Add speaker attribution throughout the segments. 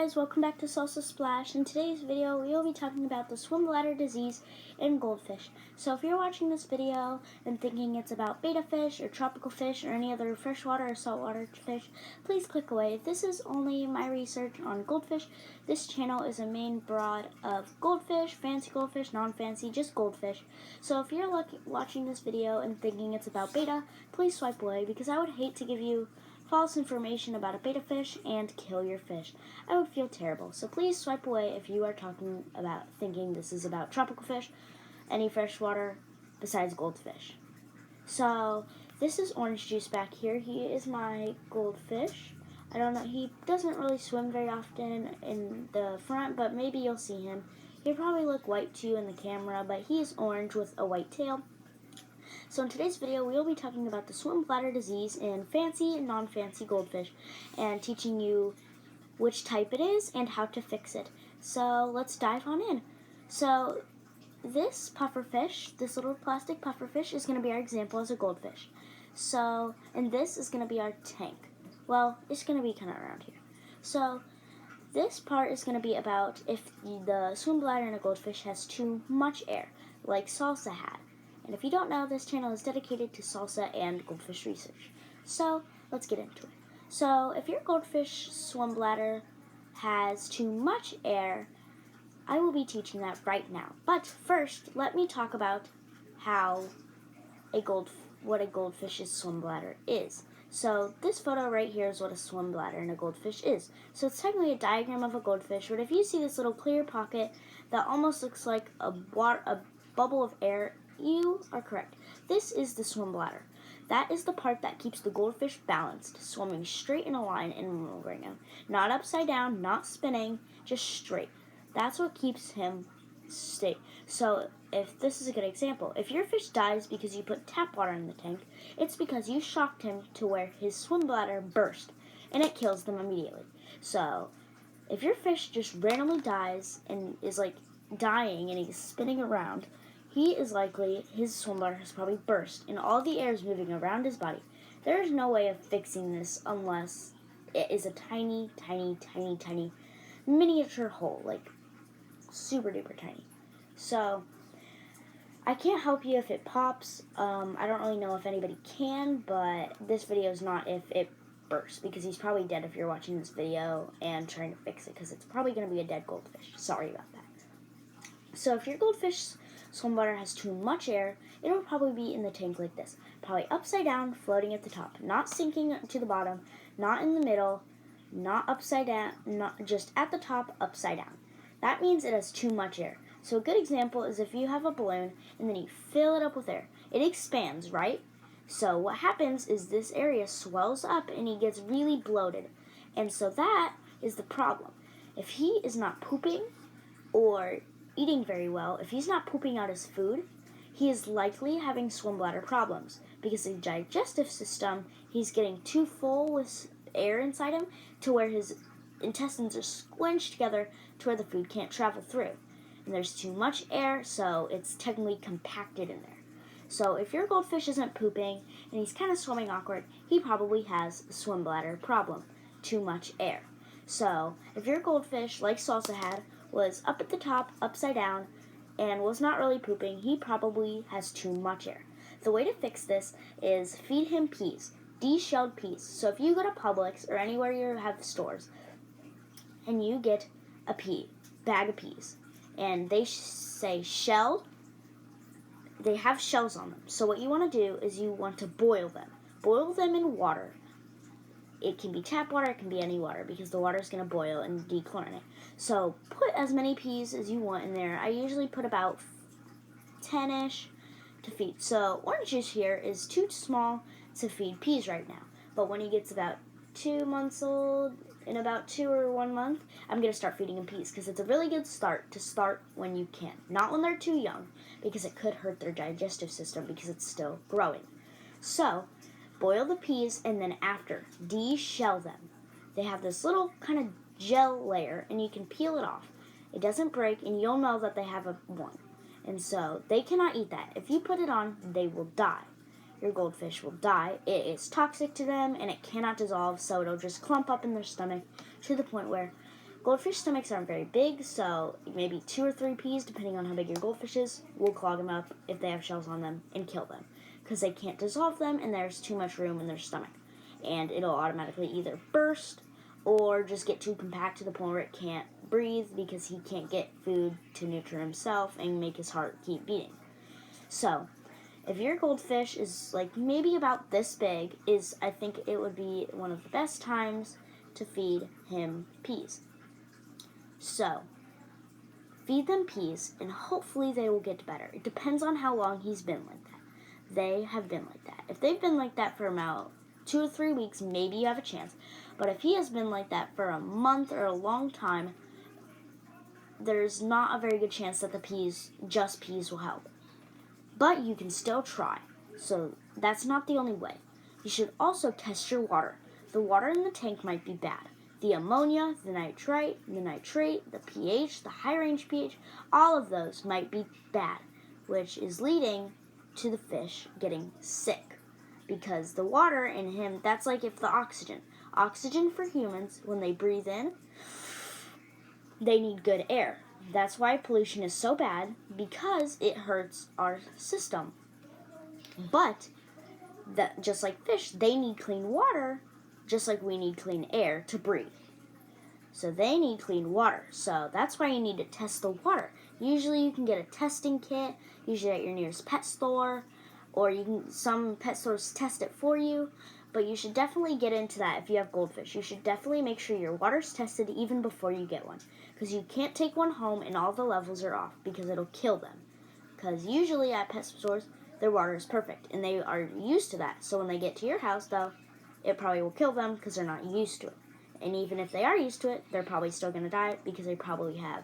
Speaker 1: guys, welcome back to Salsa Splash. In today's video, we will be talking about the swim bladder disease in goldfish. So if you're watching this video and thinking it's about betta fish or tropical fish or any other freshwater or saltwater fish, please click away. This is only my research on goldfish. This channel is a main broad of goldfish, fancy goldfish, non-fancy, just goldfish. So if you're watching this video and thinking it's about betta, please swipe away because I would hate to give you false information about a betta fish and kill your fish. I would feel terrible. So please swipe away if you are thinking this is about tropical fish, any freshwater besides goldfish. So this is orange juice back here. He is my goldfish. I don't know, he doesn't really swim very often in the front, but maybe you'll see him. He'll probably look white to you in the camera, but he is orange with a white tail. So in today's video, we will be talking about the swim bladder disease in fancy and non-fancy goldfish and teaching you which type it is and how to fix it. So let's dive on in. So this pufferfish, this little plastic pufferfish, is going to be our example as a goldfish. So, and this is going to be our tank. Well, it's going to be kind of around here. So this part is going to be about if the swim bladder in a goldfish has too much air, like Salsa had. And if you don't know, this channel is dedicated to salsa and goldfish research. So let's get into it. So if your goldfish swim bladder has too much air, I will be teaching that right now. But first, let me talk about what a goldfish's swim bladder is. So this photo right here is what a swim bladder in a goldfish is. So it's technically a diagram of a goldfish, but if you see this little clear pocket that almost looks like a bubble of air, you are correct. This is the swim bladder. That is the part that keeps the goldfish balanced, swimming straight in a line and moving him. Not upside down, not spinning, just straight. That's what keeps him straight. So if this is a good example, if your fish dies because you put tap water in the tank, it's because you shocked him to where his swim bladder burst, and it kills them immediately. So if your fish just randomly dies and is like dying and he's spinning around, he is likely, his swim bladder has probably burst and all the air is moving around his body. There is no way of fixing this unless it is a tiny, tiny, tiny, tiny miniature hole, like super duper tiny. So I can't help you if it pops. I don't really know if anybody can, but this video is not if it bursts, because he's probably dead if you're watching this video and trying to fix it, because it's probably going to be a dead goldfish. Sorry about that. So if your goldfish swim bladder has too much air, it will probably be in the tank like this. Probably upside down, floating at the top. Not sinking to the bottom, not in the middle, not upside down, not just at the top, upside down. That means it has too much air. So a good example is if you have a balloon and then you fill it up with air. It expands, right? So what happens is this area swells up and he gets really bloated. And so that is the problem. If he is not pooping or eating very well, if he's not pooping out his food, he is likely having swim bladder problems because the digestive system, he's getting too full with air inside him to where his intestines are squinched together to where the food can't travel through. And there's too much air, so it's technically compacted in there. So if your goldfish isn't pooping and he's kind of swimming awkward, he probably has a swim bladder problem, too much air. So if your goldfish, like Salsa had, was up at the top, upside down, and was not really pooping, he probably has too much air. The way to fix this is feed him peas, de-shelled peas. So if you go to Publix or anywhere you have stores, and you get a bag of peas, and they say shelled, they have shells on them. So what you want to do is you want to boil them. Boil them in water. It can be tap water, it can be any water, because the water is going to boil and dechlorinate. So put as many peas as you want in there. I usually put about 10-ish to feed. So orange juice here is too small to feed peas right now. But when he gets about 2 months old, in about 2 or 1 month, I'm going to start feeding him peas, because it's a really good start to start when you can. Not when they're too young, because it could hurt their digestive system because it's still growing. So boil the peas, and then after, de-shell them. They have this little kind of gel layer, and you can peel it off. It doesn't break, and you'll know that they have one. And so they cannot eat that. If you put it on, they will die. Your goldfish will die. It is toxic to them, and it cannot dissolve, so it'll just clump up in their stomach to the point where Goldfish stomachs aren't very big, so maybe 2 or 3 peas, depending on how big your goldfish is, will clog them up if they have shells on them and kill them, because they can't dissolve them and there's too much room in their stomach. And it'll automatically either burst or just get too compact to the point where it can't breathe because he can't get food to nurture himself and make his heart keep beating. So, if your goldfish is like maybe about this big, I think it would be one of the best times to feed him peas. So, feed them peas, and hopefully they will get better. It depends on how long he's been like that. They have been like that. If they've been like that for about 2 or 3 weeks, maybe you have a chance. But if he has been like that for a month or a long time, there's not a very good chance that just peas will help. But you can still try. So that's not the only way. You should also test your water. The water in the tank might be bad. The ammonia, the nitrate, the pH, the high range pH, all of those might be bad, which is leading to the fish getting sick. Because the water in him, that's like if the oxygen. Oxygen for humans, when they breathe in, they need good air. That's why pollution is so bad, because it hurts our system. But, just like fish, they need clean water, just like we need clean air to breathe. So they need clean water. So that's why you need to test the water. Usually you can get a testing kit, usually at your nearest pet store, or some pet stores test it for you. But you should definitely get into that if you have goldfish. You should definitely make sure your water's tested even before you get one. Because you can't take one home and all the levels are off, because it'll kill them. Because usually at pet stores, their water is perfect, and they are used to that. So when they get to your house, though, it probably will kill them because they're not used to it. And even if they are used to it, they're probably still going to die because they probably have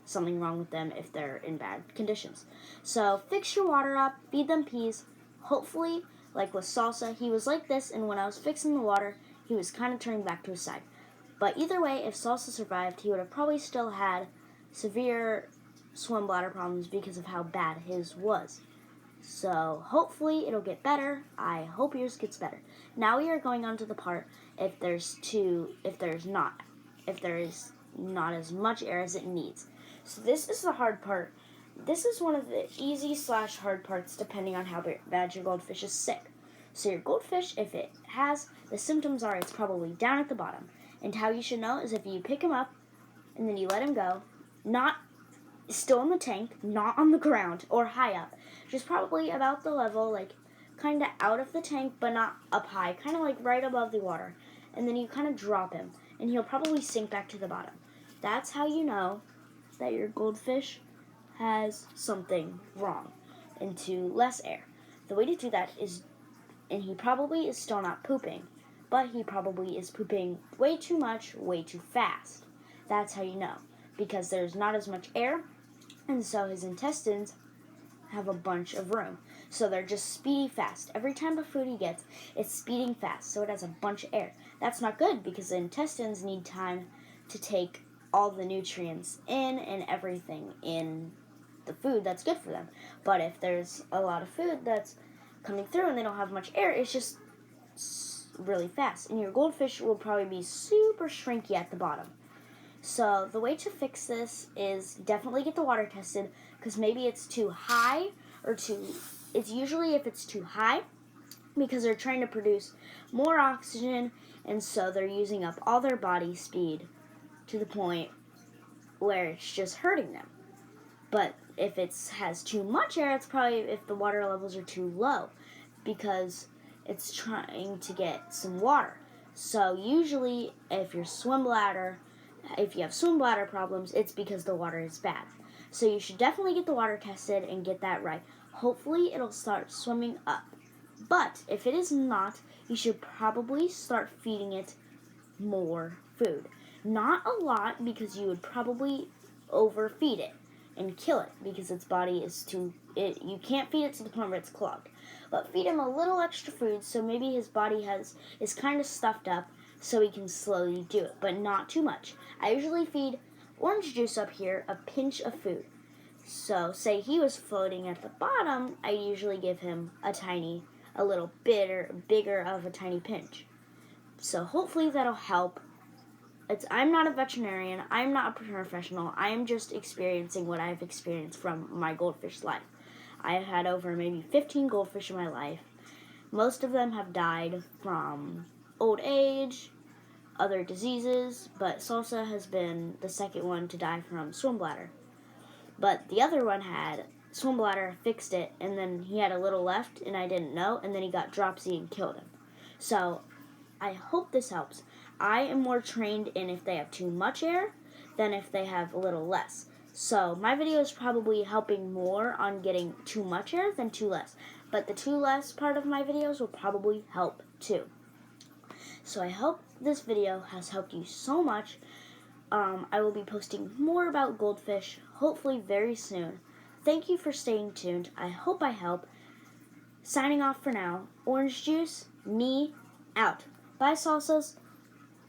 Speaker 1: something wrong with them if they're in bad conditions. So fix your water up, feed them peas. Hopefully, like with Salsa, he was like this, and when I was fixing the water, he was kind of turning back to his side. But either way, if Salsa survived, he would have probably still had severe swim bladder problems because of how bad his was. So hopefully it'll get better. I hope yours gets better. Now we are going on to the part if there is not as much air as it needs. So this is the hard part. This is one of the easy/hard parts depending on how bad your goldfish is sick. So your goldfish, if it has the symptoms are, it's probably down at the bottom. And how you should know is if you pick him up and then you let him go, not still in the tank, not on the ground or high up, just probably about the level, like kind of out of the tank but not up high, kind of like right above the water. And then you kind of drop him and he'll probably sink back to the bottom. That's how you know that your goldfish has something wrong, into less air. The way to do that is, and he probably is still not pooping, but he probably is pooping way too much, way too fast. That's how you know, because there's not as much air, and so his intestines have a bunch of room. So they're just speedy fast. Every time of food he gets, it's speeding fast, so it has a bunch of air. That's not good, because the intestines need time to take all the nutrients in and everything in the food that's good for them. But if there's a lot of food that's coming through and they don't have much air, it's just really fast. And your goldfish will probably be super shrinky at the bottom. So the way to fix this is definitely get the water tested, because maybe it's too high it's usually if it's too high, because they're trying to produce more oxygen, and so they're using up all their body speed to the point where it's just hurting them. But if it has too much air, it's probably if the water levels are too low, because it's trying to get some water. So usually if you have swim bladder problems, it's because the water is bad. So you should definitely get the water tested and get that right. Hopefully it'll start swimming up. But if it is not, you should probably start feeding it more food. Not a lot, because you would probably overfeed it and kill it, because its body is you can't feed it to the point where it's clogged. But feed him a little extra food, so maybe his body is kind of stuffed up, so he can slowly do it, but not too much. I usually feed orange juice up here, a pinch of food. So say he was floating at the bottom, I usually give him a little bit bigger of a tiny pinch. So hopefully that'll help. I'm not a veterinarian. I'm not a professional. I'm just experiencing what I've experienced from my goldfish life. I've had over maybe 15 goldfish in my life. Most of them have died from old age, other diseases, but Salsa has been the second one to die from swim bladder. But the other one had swim bladder, fixed it, and then he had a little left, and I didn't know, and then he got dropsy and killed him. So I hope this helps. I am more trained in if they have too much air than if they have a little less. So my video is probably helping more on getting too much air than too less. But the too less part of my videos will probably help too. So I hope this video has helped you so much. I will be posting more about goldfish, hopefully very soon. Thank you for staying tuned. I hope I help. Signing off for now. Orange juice, me, out. Bye, salsas.